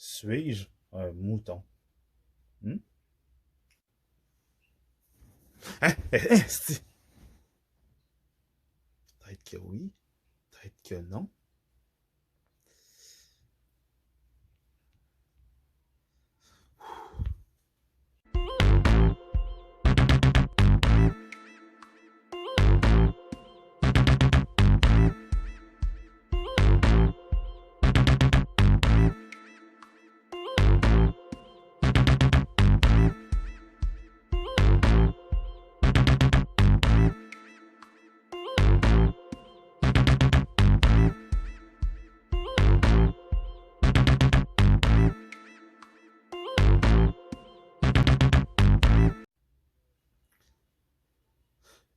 Suis-je un mouton? Hmm? Peut-être que oui, peut-être que non.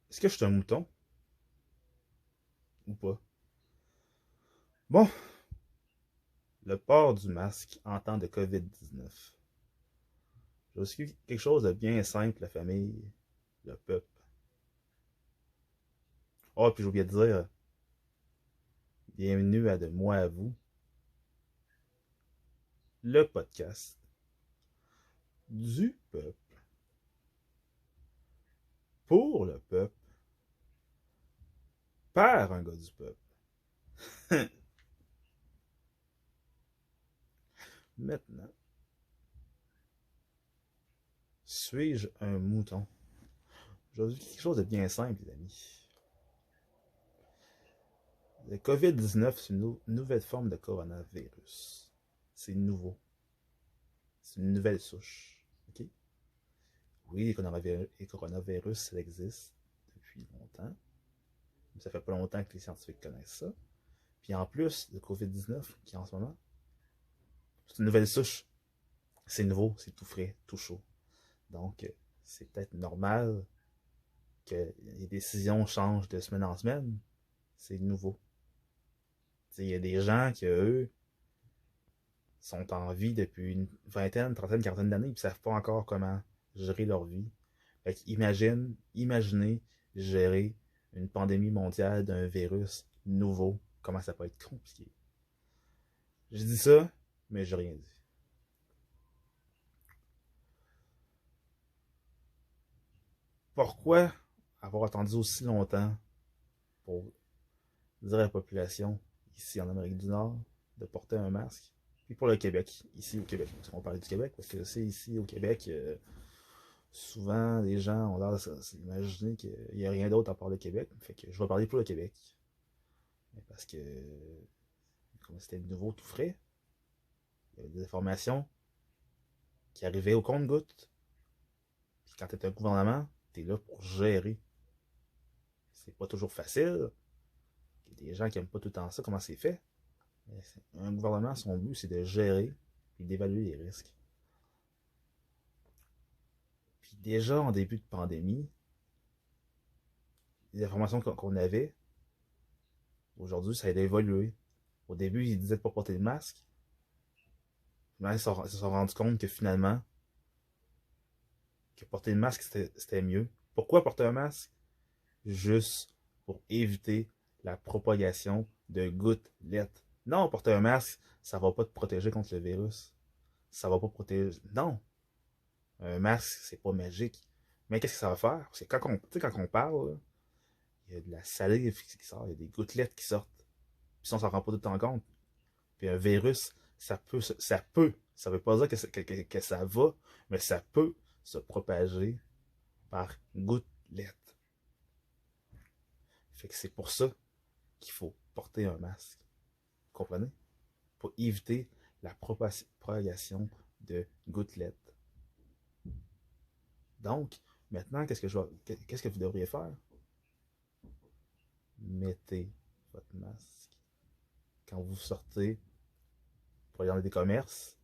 Est-ce que je suis un mouton ou pas? Bon, le port du masque en temps de COVID-19. J'ai aussi quelque chose de bien simple, la famille, le peuple. Oh, puis j'ai oublié de dire, bienvenue à De Moi à Vous, le podcast du peuple, pour le peuple, par un gars du peuple. Maintenant, suis-je un mouton? J'ai dit quelque chose de bien simple, les amis. Le COVID-19, c'est une nouvelle forme de coronavirus. C'est nouveau. C'est une nouvelle souche. OK? Oui, les coronavirus, ça existe depuis longtemps. Mais ça fait pas longtemps que les scientifiques connaissent ça. Puis en plus, le COVID-19, qui est en ce moment, c'est une nouvelle souche. C'est nouveau, c'est tout frais, tout chaud. Donc, c'est peut-être normal que les décisions changent de semaine en semaine. C'est nouveau. Il y a des gens qui, eux, sont en vie depuis une vingtaine, trentaine, quarantaine d'années et ne savent pas encore comment gérer leur vie. Fait imaginez gérer une pandémie mondiale d'un virus nouveau. Comment ça peut être compliqué. Je dis ça, mais j'ai rien dit. Pourquoi avoir attendu aussi longtemps pour dire à la population, ici en Amérique du Nord, de porter un masque? Puis pour le Québec, ici au Québec, parce qu'on parlait du Québec, parce que c'est ici au Québec, souvent les gens ont l'air de s'imaginer qu'il n'y a rien d'autre à part le Québec. Fait que je vais parler pour le Québec. Parce que, comme c'était nouveau, tout frais, il y avait des informations qui arrivaient au compte-gouttes. Puis quand tu es un gouvernement, tu es là pour gérer. C'est pas toujours facile. Il y a des gens qui n'aiment pas tout le temps ça, comment c'est fait. Mais un gouvernement, son but, c'est de gérer et d'évaluer les risques. Puis déjà, en début de pandémie, les informations qu'on avait, aujourd'hui, ça a évolué. Au début, ils disaient de ne pas porter de masque. Là, ils se sont rendus compte que finalement, que porter le masque, c'était mieux. Pourquoi porter un masque? Juste pour éviter la propagation de gouttelettes. Non, porter un masque, ça va pas te protéger contre le virus. Ça va pas protéger. Non, un masque, c'est pas magique. Mais qu'est-ce que ça va faire? C'est quand on parle, il y a de la salive qui sort, il y a des gouttelettes qui sortent. Puis ça, on s'en rend pas tout le temps compte. Puis un virus, ça veut pas dire que ça va, mais ça peut se propager par gouttelettes. Fait que c'est pour ça qu'il faut porter un masque. Vous comprenez? Pour éviter la propagation de gouttelettes. Donc, maintenant, qu'est-ce que vous devriez faire? Mettez votre masque. Quand vous sortez pour aller dans des commerces,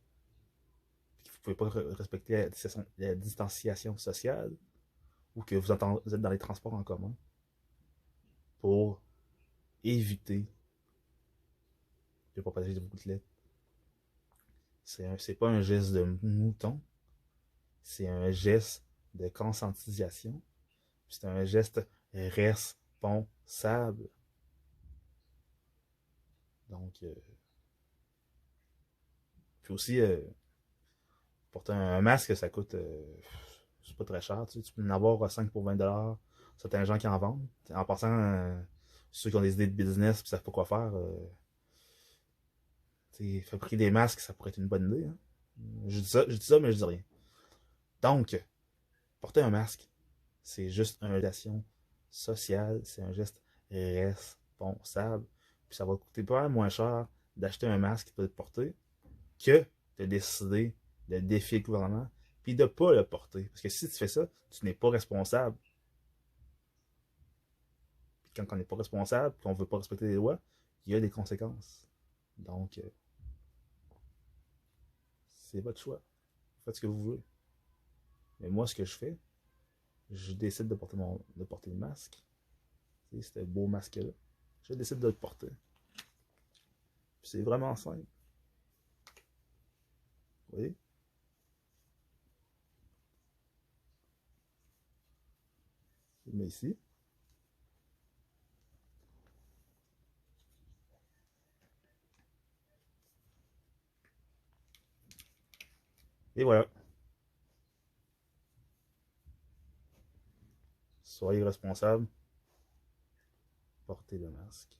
puis que vous ne pouvez pas respecter la distanciation sociale, ou que vous êtes dans les transports en commun, pour éviter de propager des gouttelettes. C'est pas un geste de mouton, c'est un geste de conscientisation, c'est un geste responsable. Donc, Puis aussi, porter un masque, ça coûte. C'est pas très cher. Tu peux en avoir 5 pour 20$. Certains gens qui en vendent. En passant, ceux qui ont des idées de business et savent pas quoi faire, fabriquer des masques, ça pourrait être une bonne idée. Hein. Je dis ça, mais je dis rien. Donc, porter un masque, c'est juste une relation sociale, c'est un geste responsable. Puis ça va coûter pas mal moins cher d'acheter un masque pour le porter que de décider de défier le gouvernement puis de ne pas le porter. Parce que si tu fais ça, tu n'es pas responsable. Puis quand on n'est pas responsable, qu'on ne veut pas respecter les lois, il y a des conséquences. Donc, c'est votre choix. Faites ce que vous voulez. Mais moi, ce que je fais, je décide de porter le masque. C'est ce beau masque-là. Je décide de le porter. Puis c'est vraiment simple. Vous voyez? Je le mets ici. Et voilà. Soyez responsable. Portez le masque.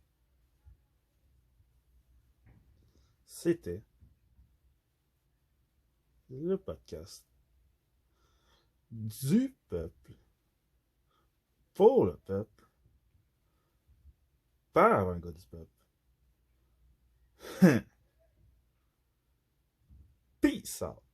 C'était le podcast du peuple, pour le peuple, par un gars du peuple. Peace out.